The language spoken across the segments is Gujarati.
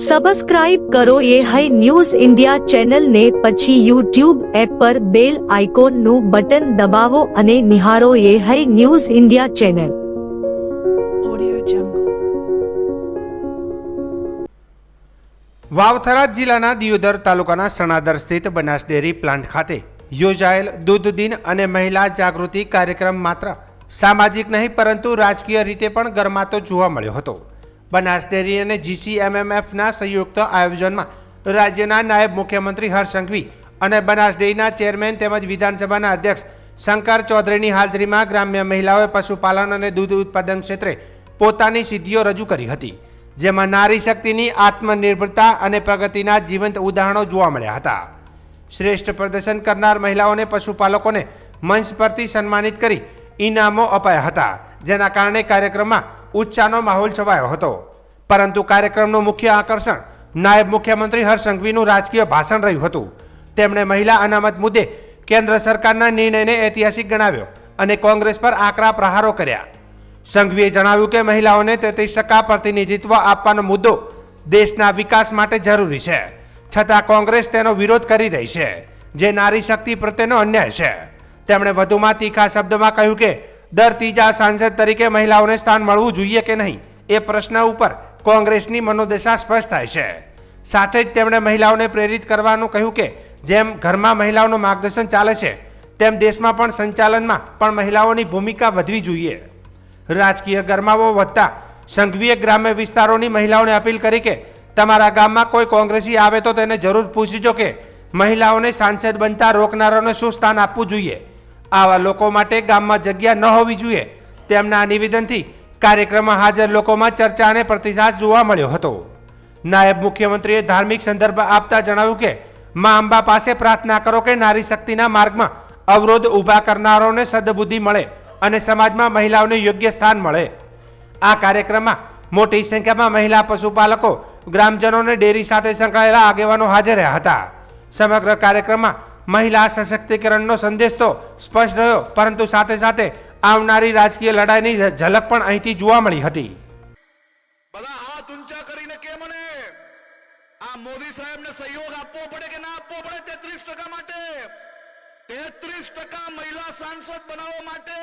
સબસ્ક્રાઇબ કરો એ હૈ ન્યૂઝ ઇન્ડિયા ચેનલને, પછી યુટ્યુબ એપ પર બેલ આઇકોનનું બટન દબાવો અને નિહાળો એ હૈ ન્યૂઝ ઇન્ડિયા ચેનલ. વાવથરા જિલ્લાના દિયોદર તાલુકાના સણાદર સ્થિત બનાસ ડેરી પ્લાન્ટ ખાતે યોજાયેલ દૂધ દિન અને મહિલા જાગૃતિ કાર્યક્રમ માત્ર સામાજિક નહીં પરંતુ રાજકીય રીતે પણ ગરમાતો જોવા મળ્યો હતો. બનાસ ડેરી અને GCMMFના સંયુક્ત આયોજનમાં રાજ્યના નાયબ મુખ્યમંત્રી હર્ષ સંઘવી અને બનાસ ડેરીના ચેરમેન તેમજ વિધાનસભાના અધ્યક્ષ શંકર ચૌધરીની હાજરીમાં ગ્રામ્ય મહિલાઓએ પશુપાલન અને દૂધ ઉત્પાદન ક્ષેત્રે પોતાની સિદ્ધિઓ રજૂ કરી હતી, જેમાં નારી શક્તિની આત્મનિર્ભરતા અને પ્રગતિના જીવંત ઉદાહરણો જોવા મળ્યા હતા. શ્રેષ્ઠ પ્રદર્શન કરનાર મહિલાઓને પશુપાલકોને મંચ પરથી સન્માનિત કરી ઇનામો અપાયા હતા, જેના કારણે કાર્યક્રમમાં ઉત્સાહનો માહોલ છવાયો હતો. પરંતુ કાર્યક્રમનું મુખ્ય આકર્ષણ નાયબ મુખ્યમંત્રી હર્ષ સંઘવીનું રાજકીય ભાષણ રહ્યું હતું. તેમણે મહિલા અનામત મુદ્દે કેન્દ્ર સરકારના નિર્ણયને ઐતિહાસિક ગણાવ્યો અને કોંગ્રેસ પર આકરા પ્રહારો કર્યા. સંઘવીએ જણાવ્યું કે મહિલાઓને 33% પ્રતિનિધિત્વ આપવાનો મુદ્દો દેશના વિકાસ માટે જરૂરી છે, છતાં કોંગ્રેસ તેનો વિરોધ કરી રહી છે, જે નારી શક્તિ પ્રત્યેનો અન્યાય છે. તેમણે વધુમાં તીખા શબ્દમાં કહ્યું કે દર ત્રીજા સાંસદ તરીકે મહિલાઓને સ્થાન મળવું જોઈએ કે નહીં, એ પ્રશ્ન ઉપર કોંગ્રેસની મનોદશા સ્પષ્ટ થાય છે. સાથે જ તેમણે મહિલાઓને પ્રેરિત કરવાનું કહ્યું કે જેમ ઘરમાં મહિલાઓનું માર્ગદર્શન ચાલે છે, તેમ દેશમાં પણ સંચાલનમાં પણ મહિલાઓની ભૂમિકા વધવી જોઈએ. રાજકીય ગરમાવો વધતા સંઘવીએ ગ્રામ્ય વિસ્તારોની મહિલાઓને અપીલ કરી કે તમારા ગામમાં કોઈ કોંગ્રેસી આવે તો તેને જરૂર પૂછજો કે મહિલાઓને સાંસદ બનતા રોકનારાઓને શું સ્થાન આપવું જોઈએ. આવા લોકો માટે ગામમાં જગ્યા ન હોવી જોઈએ. તેમના નિવેદનથી કાર્યક્રમમાં હાજર લોકોમાં ચર્ચા અને પ્રતિસાદ જોવા મળ્યો હતો. નાયબ મુખ્યમંત્રીએ ધાર્મિક સંદર્ભ આપતા જણાવ્યું કે મા અંબા પાસે પ્રાર્થના કરો કે નારી શક્તિના માર્ગમાં અવરોધ ઊભા કરનારાઓને સદબુદ્ધિ મળે અને સમાજમાં મહિલાઓને યોગ્ય સ્થાન મળે. આ કાર્યક્રમમાં મોટી સંખ્યામાં મહિલા પશુપાલકો, ગ્રામજનોને ડેરી સાથે સંકળાયેલા આગેવાનો હાજર રહ્યા હતા. સમગ્ર કાર્યક્રમમાં મહિલા સશક્તિકરણનો સંદેશ તો સ્પષ્ટ રહ્યો, પરંતુ સાથે સાથે આવનારી રાજકીય લડાઈની ઝલક પણ અહીંથી જોવા મળી હતી. બધા હાથ ઊંચા કરીને કે મને આ મોદી સાહેબને સહયોગ આપવો પડે કે ના આપવો પડે 33% માટે 33% મહિલા સાંસદ બનાવવા માટે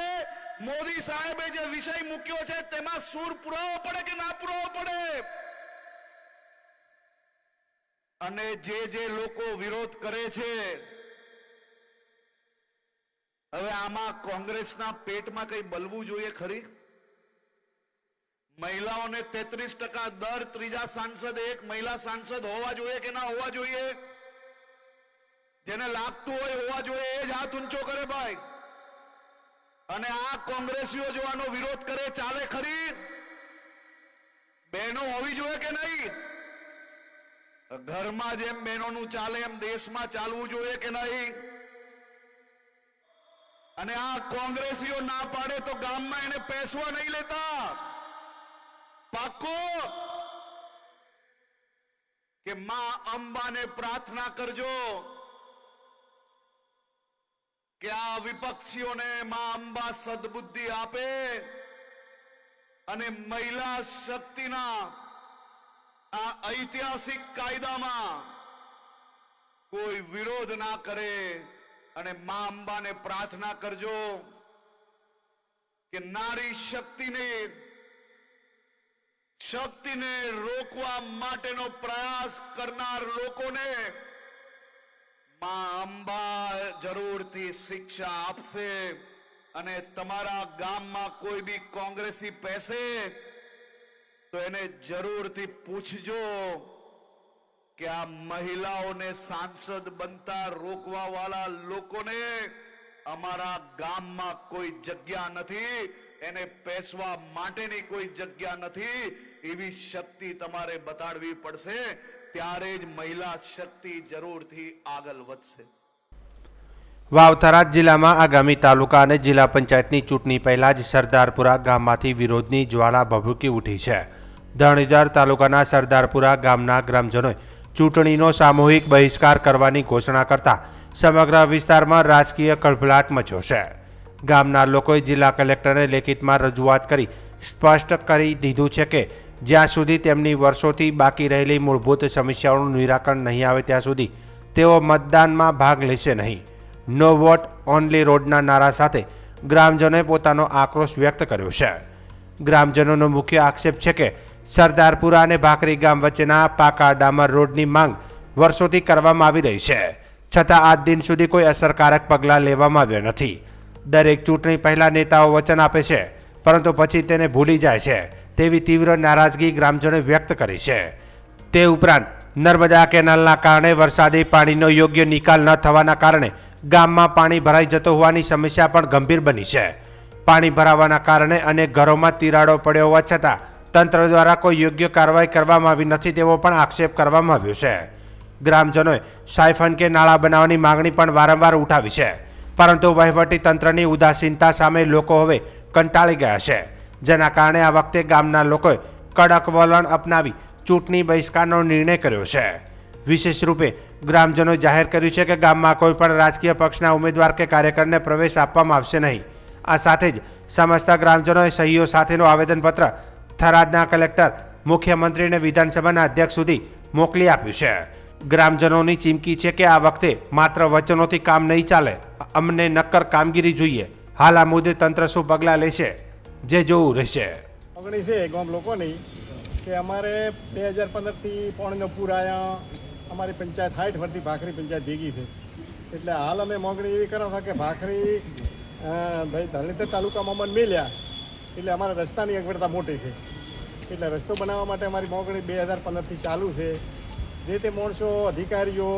મોદી સાહેબે જે વિષય મૂક્યો છે તેમાં સૂર પુરાવો પડે કે ના પુરાવો પડે. અને જે લોકો વિરોધ કરે છે, હવે આમાં કોંગ્રેસના પેટમાં કઈ બલવું જોઈએ ખરી? મહિલાઓને 33% દર ત્રીજા સાંસદ એક મહિલા સાંસદ હોવા જોઈએ કે ના હોવા જોઈએ? જેને લાગતું હોય હોવા જોઈએ એ જ હાથ ઊંચો કરે ભાઈ. અને આ કોંગ્રેસીઓ જો આનો વિરોધ કરે ચાલે ખરી? બહેનો હોવી જોઈએ કે નહીં? ઘરમાં જેમ બહેનોનું ચાલે એમ દેશમાં ચાલવું જોઈએ કે નહીં? અને આ કોંગ્રેસીઓ ના પાડે તો ગામમાં એને પેસવા નહીં લેતા. પાક્કો કે માં અંબાને પ્રાર્થના કરજો કે આ વિપક્ષીઓને માં અંબા સદબુદ્ધિ આપે અને મહિલા શક્તિના આ ઐતિહાસિક કાયદામાં કોઈ વિરોધ ના કરે. અને માં અંબાને પ્રાર્થના કરજો કે નારી શક્તિને રોકવા માટેનો પ્રયાસ કરનાર લોકોને માં અંબા જરૂરથી શિક્ષા આપશે. અને તમારા ગામમાં કોઈ બી કોંગ્રેસી પેસે તો એને જરૂરથી પૂછજો કે આ મહિલાઓને સાંસદ બનતા રોકવા વાળા લોકોને અમારા ગામમાં કોઈ જગ્યા નથી, એને પેસવા માટેની કોઈ જગ્યા નથી. એવી શક્તિ તમારે બતાડવી પડશે, ત્યારે જ મહિલા શક્તિ જરૂરથી આગળ વધશે. વાવથરા જિલ્લામાં આગામી તાલુકા અને જિલ્લા પંચાયતની ચૂંટણી પહેલા જ સરદારપુરા ગામમાંથી વિરોધની જ્વાળા ભભૂકી ઉઠી છે. ધણીધર તાલુકાના સરદારપુરા ગામના ગ્રામજનોએ ચૂંટણીનો સામૂહિક બહિષ્કાર કરવાની ઘોષણા કરતા સમગ્ર વિસ્તારમાં રાજકીય કળભળાટ મચ્યો છે. ગામના લોકોએ જિલ્લા કલેક્ટરને લેખિતમાં રજૂઆત કરી સ્પષ્ટ કરી દીધું છે કે જ્યાં સુધી તેમની વર્ષોથી બાકી રહેલી મૂળભૂત સમસ્યાઓનું નિરાકરણ નહીં આવે ત્યાં સુધી તેઓ મતદાનમાં ભાગ લેશે નહીં. નો વોટ ઓનલી રોડના નારા સાથે ગ્રામજનોએ પોતાનો આક્રોશ વ્યક્ત કર્યો છે. ગ્રામજનોનો મુખ્ય આક્ષેપ છે કે સરદારપુરા અને ભાખરી ગામ વચ્ચેના પાકા ડામર રોડની માંગ વર્ષોથી કરવામાં આવી રહી છે, છતાં આજ દિન સુધી કોઈ અસરકારક પગલાં લેવામાં આવ્યા નથી. દરેક ચૂંટણી પહેલાં નેતાઓ વચન આપે છે, પરંતુ પછી તેને ભૂલી જાય છે તેવી તીવ્ર નારાજગી ગ્રામજનોએ વ્યક્ત કરી છે. તે ઉપરાંત નર્મદા કેનાલના કારણે વરસાદી પાણીનો યોગ્ય નિકાલ ન થવાના કારણે ગામમાં પાણી ભરાઈ જતો હોવાની સમસ્યા પણ ગંભીર બની છે. પાણી ભરાવાના કારણે અનેક ઘરોમાં તિરાડો પડ્યો હોવા છતાં તંત્ર દ્વારા કોઈ યોગ્ય કાર્યવાહી કરવામાં આવી નથી તેવો પણ આક્ષેપ કરવામાં આવ્યો છે. ગ્રામજનોએ સાયફન કે નાળા બનાવવાની માંગણી પણ વારંવાર ઉઠાવી છે, પરંતુ વહીવટી તંત્રની ઉદાસીનતા સામે લોકો હવે કંટાળી ગયા છે, જેના કારણે આ વખતે ગામના લોકોએ કડક વલણ અપનાવી ચૂંટણી બહિષ્કારનો નિર્ણય કર્યો છે. વિશેષ રૂપે ગ્રામજનોએ જાહેર કર્યું છે કે ગામમાં કોઈ પણ રાજકીય પક્ષના ઉમેદવાર કે કાર્યકરને પ્રવેશ આપવામાં આવશે નહીં. આ સાથે જ સમસ્ત ગ્રામજનોએ સહીઓ સાથેનું આવેદનપત્ર થરાદના કલેક્ટર, મુખ્યમંત્રી અને વિધાનસભાના અધ્યક્ષ સુધી મોકલી આપ્યું છે. ગ્રામજનોની ચીમકી છે કે આ વખતે માત્ર વચનોથી કામ નહીં ચાલે, અમને નક્કર કામગીરી જોઈએ. હાલ આ મુદ્દે તંત્ર શું પગલાં લેશે જે જોવું રહેશે. માગણી છે ગામ લોકોની કે અમારે 2015થી પાણીનો પૂર આવ્યા, અમારી પંચાયત 60 વર્ષથી ભાખરી પંચાયત ભેગી છે. એટલે હાલ અમે માગણી એવી કરવા કે ભાખરી ભાઈ ધરણીધર તાલુકામાં અમને મેલ્યા એટલે અમારા રસ્તાની અગવડતા મોટી છે. એટલે રસ્તો બનાવવા માટે અમારી માગણી 2015થી ચાલુ છે. જે તે માણસો, અધિકારીઓ,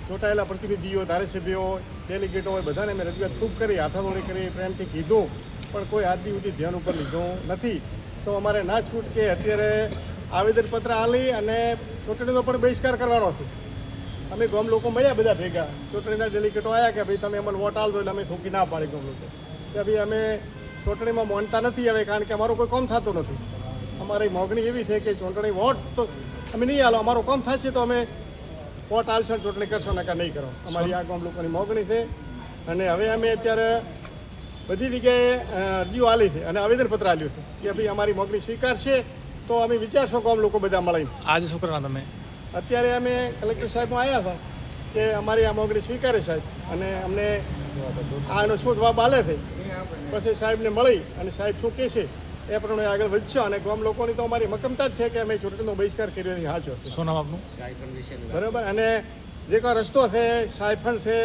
ચૂંટાયેલા પ્રતિનિધિઓ, ધારાસભ્યો, ડેલિગેટો હોય બધાને અમે રજૂઆત ખૂબ કરી, હાથાદોડી કરી, પ્રેમથી કીધું, પણ કોઈ આજ સુધી ધ્યાન ઉપર લીધું નથી. તો અમારે ના છૂટ કે અત્યારે આવેદનપત્ર આલી અને ચૂંટણીનો પણ બહિષ્કાર કરવાનો છે. અમે ગામ લોકો મળ્યા બધા ભેગા, ચૂંટણીના ડેલિગેટો આવ્યા કે ભાઈ તમે અમને વોટ આલ દો, એટલે અમે થોકી ના પાડી ગામ લોકો કે ભાઈ અમે ચૂંટણીમાં માનતા નથી હવે, કારણ કે અમારું કોઈ કામ થતું નથી. અમારી માગણી એવી છે કે ચૂંટણી વોટ તો અમે નહીં આલો, અમારું કામ થશે તો અમે વોટ આલશો, ચૂંટણી કરશો નકા નહીં કરો. અમારી આ ગામ લોકોની માગણી છે. અને હવે અમે અત્યારે બધી જગ્યાએ અરજીઓ આલી છે અને આવેદનપત્ર આલ્યું છે કે ભાઈ અમારી માગણી સ્વીકારશે તો અમે વિચારશો ગામ લોકો બધા મળીને. આજે શું કરવાના તમે? અત્યારે અમે કલેક્ટર સાહેબમાં આવ્યા હતા કે અમારી આ માગણી સ્વીકારે સાહેબ, અને અમને આનો શું જવાબ આલે છે પછી સાહેબને મળી અને સાહેબ શું કહેશે એ પ્રમાણે આગળ વધશો. અને ગામ લોકોની તો અમારી મક્કમતા જ છે કે અમે ચૂંટણીનો બહિષ્કાર કર્યો છે. હાચો શું નામ આપનું? બરાબર. અને જે કોઈ રસ્તો છે, સાયફન છે,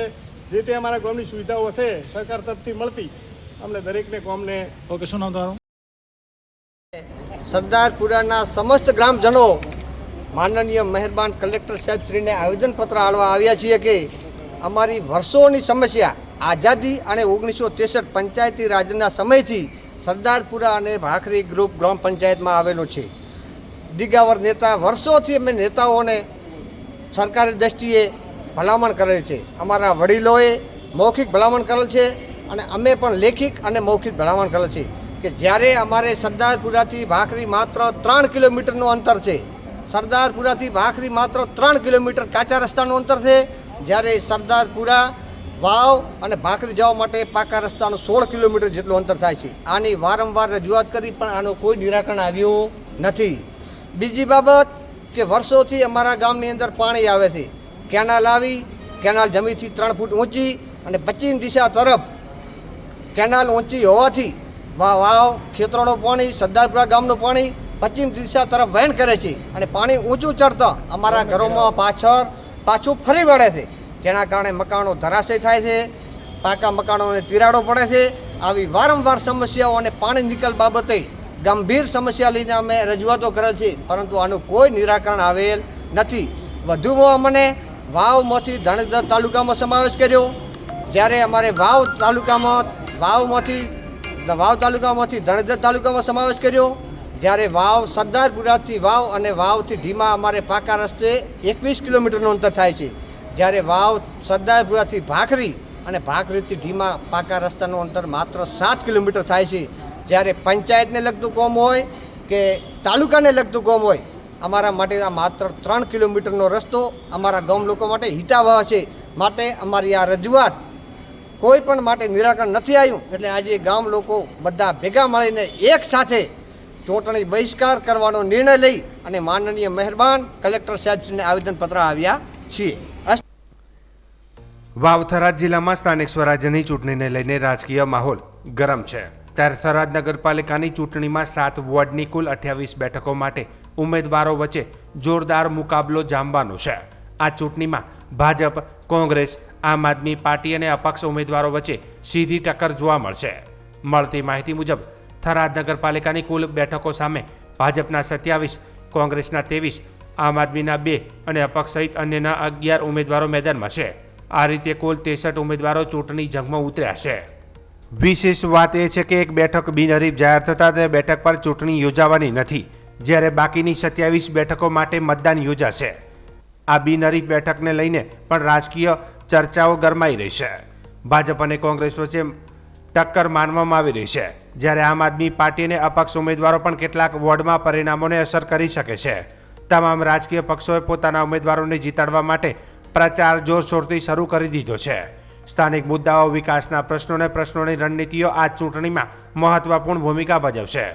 જે તે અમારા ગામની સુવિધાઓ છે સરકાર તરફથી મળતી અમને દરેકને ગામને. ઓકે, શું નામ તમારું? સરદારપુરાના સમસ્ત ગ્રામજનો માનનીય મહેરબાન કલેક્ટર સાહેબશ્રીને આવેદનપત્ર આળવા આવ્યા છીએ કે અમારી વર્ષોની સમસ્યા આઝાદી અને 1963 પંચાયતી રાજના સમયથી સરદારપુરા અને ભાખરી ગ્રુપ ગ્રામ પંચાયતમાં આવેલો છે. દિગાવર નેતા વર્ષોથી અમે નેતાઓને સરકારી દ્રષ્ટિએ ભલામણ કરેલ છે. અમારા વડીલોએ મૌખિક ભલામણ કરેલ છે અને અમે પણ લેખિત અને મૌખિક ભલામણ કરેલ છે કે જ્યારે અમારે સરદારપુરાથી ભાખરી માત્ર 3 કિલોમીટરનું અંતર છે. સરદારપુરાથી ભાખરી માત્ર 3 કિલોમીટર કાચા રસ્તાનું અંતર છે, જ્યારે સરદારપુરા વાવ અને ભાખરી જવા માટે પાકા રસ્તાનું 16 કિલોમીટર જેટલું અંતર થાય છે. આની વારંવાર રજૂઆત કરી પણ આનું કોઈ નિરાકરણ આવ્યું નથી. બીજી બાબત કે વર્ષોથી અમારા ગામની અંદર પાણી આવે છે. કેનાલ આવી, કેનાલ જમીનથી 3 ફૂટ ઊંચી અને પશ્ચિમ દિશા તરફ કેનાલ ઊંચી હોવાથી વાવ, ખેતરોનું પાણી, સરદારપુરા ગામનું પાણી પશ્ચિમ દિશા તરફ વહેણ કરે છે અને પાણી ઊંચું ચડતા અમારા ઘરોમાં પાછું ફરી વળે છે, જેના કારણે મકાનો ધરાશય થાય છે, પાકા મકાનોને તિરાડો પડે છે. આવી વારંવાર સમસ્યાઓ અને પાણી નિકાલ બાબતે ગંભીર સમસ્યા લઈને અમે રજૂઆતો કરેલ છે, પરંતુ આનું કોઈ નિરાકરણ આવેલ નથી. વધુમાં અમને વાવમાંથી ધણેધર તાલુકામાં સમાવેશ કર્યો, જ્યારે અમારે વાવ તાલુકામાંથી ધણેધર તાલુકામાં સમાવેશ કર્યો, જ્યારે વાવ સરદારપુરાથી વાવ અને વાવથી ઢીમા અમારે પાકા રસ્તે 21 કિલોમીટરનું અંતર થાય છે, જ્યારે વાવ સરદારપુરાથી ભાખરી અને ભાખરીથી ઢીમા પાકા રસ્તાનું અંતર માત્ર 7 કિલોમીટર થાય છે. જ્યારે પંચાયતને લગતું કામ હોય કે તાલુકાને લગતું કામ હોય, અમારા માટે આ માત્ર 3 કિલોમીટરનો રસ્તો અમારા ગામ લોકો માટે હિતાવહ છે. માટે અમારી આ રજૂઆત કોઈ પણ માટે નિરાકરણ નથી આવ્યું. એટલે આજે ગામ લોકો બધા ભેગા મળીને એક સાથે ચૂંટણી બહિષ્કાર કરવાનો નિર્ણય લઈ અને માનનીય મહેરબાન કલેક્ટર સાહેબશ્રીને આવેદનપત્ર આવ્યા છીએ. વાવ થરાદ જિલ્લામાં સ્થાનિક સ્વરાજ્યની ચૂંટણીને લઈને રાજકીય માહોલ ગરમ છે. ત્યારે થરાદ નગરપાલિકાની ચૂંટણીમાં 7 વોર્ડની કુલ 28 બેઠકો માટે ઉમેદવારો વચ્ચે જોરદાર મુકાબલો જામવાનો છે. આ ચૂંટણીમાં ભાજપ, કોંગ્રેસ, આમ આદમી પાર્ટી અને અપક્ષ ઉમેદવારો વચ્ચે સીધી ટક્કર જોવા મળશે. મળતી માહિતી મુજબ થરાદ નગરપાલિકાની કુલ બેઠકો સામે ભાજપના 27, કોંગ્રેસના 23, આમ આદમીના 2 અને અપક્ષ સહિત અન્યના 11 ઉમેદવારો મેદાનમાં છે. આ રીતે કુલ 63 ઉમેદવારો ચૂંટણી જંગમાં ઉતર્યા છે. વિશેષ વાત એ છે કે એક બેઠક બિનહરીફ જાહેર થતાં તે બેઠક પર ચૂંટણી યોજાવાની નથી, જ્યારે બાકીની 27 બેઠકો માટે મતદાન યોજાશે. આ બિનહરીફ બેઠકને લઈને પણ રાજકીય ચર્ચાઓ ગરમાઈ રહી છે. ભાજપ અને કોંગ્રેસ વચ્ચે ટક્કર માનવામાં આવી રહી છે, જ્યારે આમ આદમી પાર્ટી અને અપક્ષ ઉમેદવારો પણ કેટલાક વોર્ડમાં પરિણામોને અસર કરી શકે છે. તમામ રાજકીય પક્ષોએ પોતાના ઉમેદવારોને જીતાડવા માટે પ્રચાર જોરશોરથી શરૂ કરી દીધો છે. સ્થાનિક મુદ્દાઓ, વિકાસના પ્રશ્નોની રણનીતિઓ આ ચૂંટણીમાં મહત્વપૂર્ણ ભૂમિકા ભજવશે.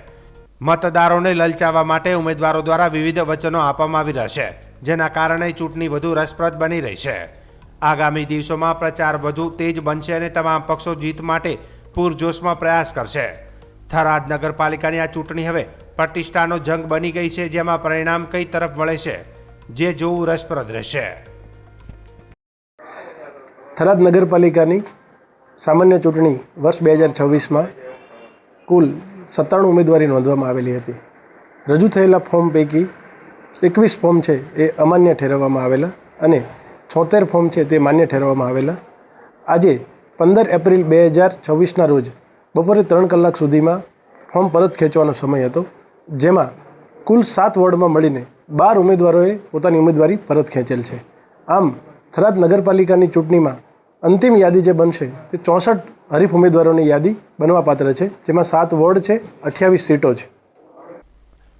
મતદારોને લલચાવવા માટે ઉમેદવારો દ્વારા વિવિધ વચનો આપવામાં આવી રહ્યા છે, જેના કારણે ચૂંટણી વધુ રસપ્રદ બની રહી છે. આગામી દિવસોમાં પ્રચાર વધુ તેજ બનશે અને તમામ પક્ષો જીત માટે પૂરજોશમાં પ્રયાસ કરશે. થરાદ નગરપાલિકાની આ ચૂંટણી હવે પ્રતિષ્ઠાનો જંગ બની ગઈ છે, જેમાં પરિણામ કઈ તરફ વળે છે જે જોવું રસપ્રદ રહેશે. થરાદ નગરપાલિકાની સામાન્ય ચૂંટણી વર્ષ 2026માં કુલ 97 ઉમેદવારી નોંધવામાં આવેલી હતી. રજૂ થયેલા ફોર્મ પૈકી 21 ફોર્મ છે એ અમાન્ય ઠેરવવામાં આવેલા અને 76 ફોર્મ છે તે માન્ય ઠેરવવામાં આવેલા. આજે 15 એપ્રિલ 2026ના રોજ બપોરે 3 કલાક સુધીમાં ફોર્મ પરત ખેંચવાનો સમય હતો, જેમાં કુલ 7 વોર્ડમાં મળીને 12 ઉમેદવારોએ પોતાની ઉમેદવારી પરત ખેંચેલ છે. આમ થરાદ નગરપાલિકાની ચૂંટણીમાં અંતિમ યાદી જે બનશે તે 64 હરીફ ઉમેદવારોની યાદી બનવા પાત્ર છે, જેમાં 7 વોર્ડ છે, 28 સીટો છે.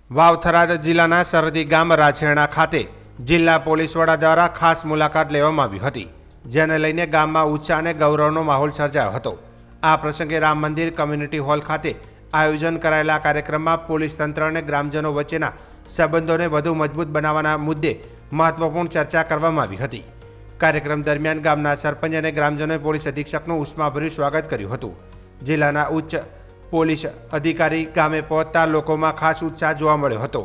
વાવ થરાદ જિલ્લાના સરહદી ગામ રાજેણા ખાતે જિલ્લા પોલીસ વડા દ્વારા ખાસ મુલાકાત લેવામાં આવી હતી, જેને લઈને ગામમાં ઉત્સાહ અને ગૌરવનો માહોલ સર્જાયો હતો. આ પ્રસંગે રામ મંદિર કમ્યુનિટી હોલ ખાતે આયોજન કરાયેલા કાર્યક્રમમાં પોલીસ તંત્ર અને ગ્રામજનો વચ્ચેના સંબંધોને વધુ મજબૂત બનાવવાના મુદ્દે મહત્વપૂર્ણ ચર્ચા કરવામાં આવી હતી. કાર્યક્રમ દરમિયાન ગામના સરપંચ અને ગ્રામજનોએ પોલીસ અધિક્ષકનું ઉષ્માભર્યું સ્વાગત કર્યું હતું. જિલ્લાના ઉચ્ચ પોલીસ અધિકારી ગામે પહોંચતા લોકોમાં ખાસ ઉત્સાહ જોવા મળ્યો હતો.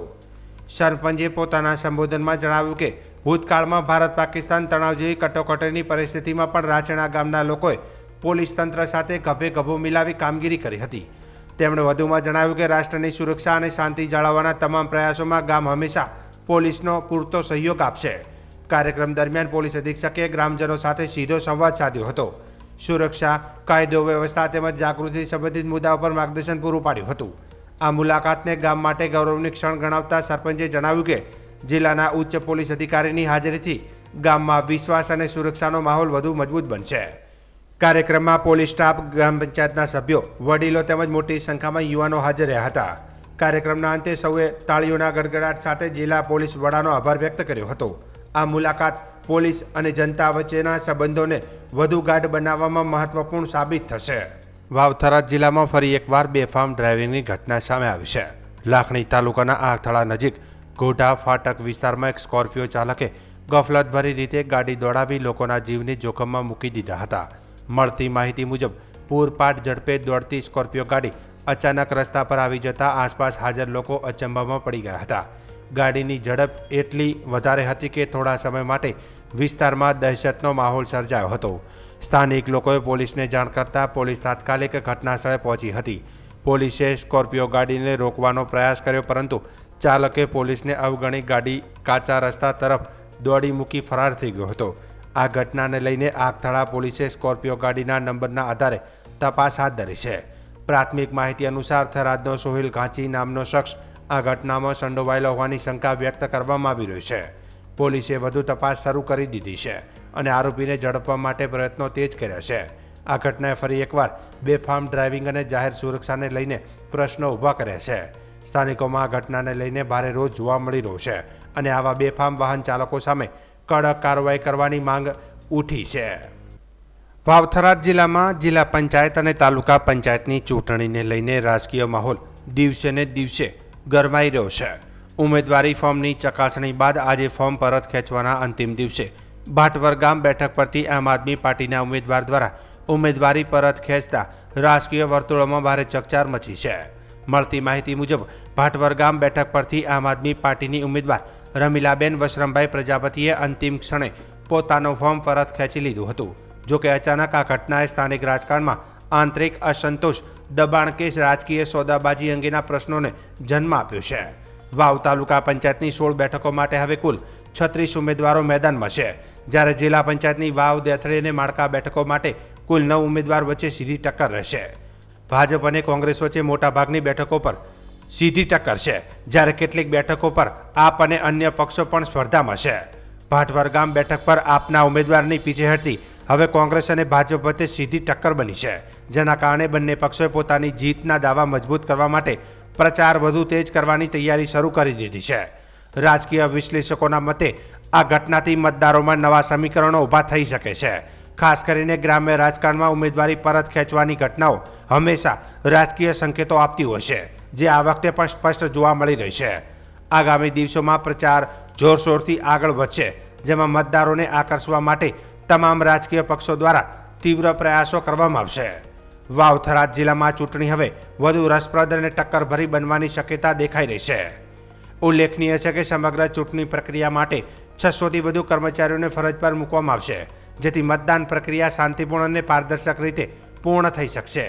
સરપંચે પોતાના સંબોધનમાં જણાવ્યું કે ભૂતકાળમાં ભારત પાકિસ્તાન તણાવ જેવી કટોકટીની પરિસ્થિતિમાં પણ રાજેણા ગામના લોકોએ પોલીસ તંત્ર સાથે ગભે ગભો મિલાવી કામગીરી કરી હતી. તેમણે વધુમાં જણાવ્યું કે રાષ્ટ્રની સુરક્ષા અને શાંતિ જાળવવાના તમામ પ્રયાસોમાં ગામ હંમેશા પોલીસનો પૂરતો સહયોગ આપશે. કાર્યક્રમ દરમિયાન પોલીસ અધિક્ષકે ગ્રામજનો સાથે સીધો સંવાદ સાધ્યો હતો. સુરક્ષા, કાયદો વ્યવસ્થા તેમજ જાગૃતિ સંબંધિત મુદ્દાઓ પર માર્ગદર્શન પૂરું પાડ્યું હતું. આ મુલાકાતને ગામ માટે ગૌરવની ક્ષણ ગણાવતા સરપંચે જણાવ્યું કે જિલ્લાના ઉચ્ચ પોલીસ અધિકારીની હાજરીથી ગામમાં વિશ્વાસ અને સુરક્ષાનો માહોલ વધુ મજબૂત બનશે. કાર્યક્રમમાં પોલીસ સ્ટાફ, ગ્રામ પંચાયતના સભ્યો, વડીલો તેમજ મોટી સંખ્યામાં યુવાનો હાજર રહ્યા હતા. કાર્યક્રમના અંતે સૌએ તાળીઓના ગડગડાટ સાથે જિલ્લા પોલીસ વડાનો આભાર વ્યક્ત કર્યો હતો. આ મુલાકાત પોલીસ અને જનતા વચ્ચેના સંબંધોને વધુ ગાઢ બનાવવામાં મહત્વપૂર્ણ સાબિત થશે. વાવ થરાદ જિલ્લામાં ફરી એકવાર બેફામ ડ્રાઇવિંગની ઘટના સામે આવી છે. લાખણી તાલુકાના આગથળા નજીક ગોઢા ફાટક વિસ્તારમાં એક સ્કોર્પિયો ચાલકે ગફલતભરી રીતે ગાડી દોડાવી લોકોના જીવને જોખમમાં મૂકી દીધા હતા. મળતી માહિતી મુજબ પૂરપાટ ઝડપે દોડતી સ્કોર્પિયો ગાડી અચાનક રસ્તા પર આવી જતા આસપાસ હાજર લોકો અચંબામાં પડી ગયા હતા. ગાડીની ઝડપ એટલી વધારે હતી કે થોડા સમય માટે વિસ્તારમાં દહેશતનો માહોલ સર્જાયો હતો. સ્થાનિક લોકોએ પોલીસને જાણ કરતાં પોલીસ તાત્કાલિક ઘટનાસ્થળે પહોંચી હતી. પોલીસે સ્કોર્પિયો ગાડીને રોકવાનો પ્રયાસ કર્યો, પરંતુ ચાલકે પોલીસને અવગણી ગાડી કાચા રસ્તા તરફ દોડી મૂકી ફરાર થઈ ગયો હતો. આ ઘટનાને લઈને આગથળા પોલીસે સ્કોર્પિયો ગાડીના નંબરના આધારે તપાસ હાથ ધરી છે. પ્રાથમિક માહિતી અનુસાર થરાદનો સોહિલ ઘાંચી નામનો શખ્સ આ ઘટનામાં સંડોવાયેલો હોવાની શંકા વ્યક્ત કરવામાં આવી રહી છે. પોલીસે વધુ તપાસ શરૂ કરી દીધી છે અને આરોપીને ઝડપવા માટે પ્રયત્નો તેજ કર્યા છે. આ ઘટનાએ ફરી એકવાર બેફામ ડ્રાઇવિંગ અને જાહેર સુરક્ષાને લઈને પ્રશ્નો ઊભા કર્યા છે. સ્થાનિકોમાં આ ઘટનાને લઈને ભારે રોષ જોવા મળી રહ્યો છે અને આવા બેફામ વાહન ચાલકો સામે કડક કાર્યવાહી કરવાની માંગ ઉઠી છે. વાવ થરાદ જિલ્લામાં જિલ્લા પંચાયત અને તાલુકા પંચાયતની ચૂંટણીને લઈને રાજકીય માહોલ દિવસે ને દિવસે ગરમાઈ રહ્યો છે। ઉમેદવારી ફોર્મની ચકાસણી બાદ આજે ફોર્મ પરત ખેંચવાના અંતિમ દિવસે ભાટવર ગામ બેઠક પરથી આમ આદમી પાર્ટીના ઉમેદવાર દ્વારા ઉમેદવારી પરત ખેંચતા રાજકીય વર્તુળોમાં ભારે ચકચાર મચી છે। મળતી માહિતી મુજબ ભાટવર ગામ બેઠક પરથી આમ આદમી પાર્ટીની ઉમેદવાર રમીલાબેન વશરામભાઈ પ્રજાપતિએ અંતિમ ક્ષણે પોતાનું ફોર્મ પરત ખેંચી લીધું હતું। જોકે અચાનક આ ઘટનાએ સ્થાનિક રાજકારણમાં આંતરિક અસંતોષ, દબાણ કે રાજકીય સોદાબાજી અંગેના પ્રશ્નોને જન્મ આપ્યો છે। વાવ તાલુકા પંચાયતની 16 બેઠકો માટે હવે કુલ 36 ઉમેદવારો મેદાનમાં છે, જ્યારે જિલ્લા પંચાયતની વાવ, દેથળી અને માળકા બેઠકો માટે કુલ 9 ઉમેદવાર વચ્ચે સીધી ટક્કર રહેશે। ભાજપ અને કોંગ્રેસ વચ્ચે મોટાભાગની બેઠકો પર સીધી ટક્કર છે, જ્યારે કેટલીક બેઠકો પર આપ અને અન્ય પક્ષો પણ સ્પર્ધામાં છે। ભાટવર ગામ બેઠક પર આપના ઉમેદવારની પીછેહટથી હવે કોંગ્રેસ અને ભાજપ વચ્ચે સીધી ટક્કર બની છે, જેના કારણે બંને પક્ષોએ પોતાની જીતના દાવા મજબૂત કરવા માટે પ્રચાર વધુ તેજ કરવાની તૈયારી શરૂ કરી દીધી છે। રાજકીય વિશ્લેષકોના મતે આ ઘટનાથી મતદારોમાં નવા સમીકરણો ઊભા થઈ શકે છે। ખાસ કરીને ગ્રામ્ય રાજકારણમાં ઉમેદવારી પરત ખેંચવાની ઘટનાઓ હંમેશા રાજકીય સંકેતો આપતી હોય છે, જે આ વખતે પણ સ્પષ્ટ જોવા મળી રહી છે। આગામી દિવસોમાં પ્રચાર જોરશોરથી આગળ વધશે, જેમાં મતદારોને આકર્ષવા માટે તમામ રાજકીય પક્ષો દ્વારા તીવ્ર પ્રયાસો કરવામાં આવશે। વાવ થરાદ જિલ્લામાં ચૂંટણી હવે વધુ રસપ્રદ અને ટક્કરભરી બનવાની શક્યતા દેખાઈ રહી છે। ઉલ્લેખનીય છે કે સમગ્ર ચૂંટણી પ્રક્રિયા માટે 600થી વધુ કર્મચારીઓને ફરજ પર મૂકવામાં આવશે, જેથી મતદાન પ્રક્રિયા શાંતિપૂર્ણ અને પારદર્શક રીતે પૂર્ણ થઈ શકશે।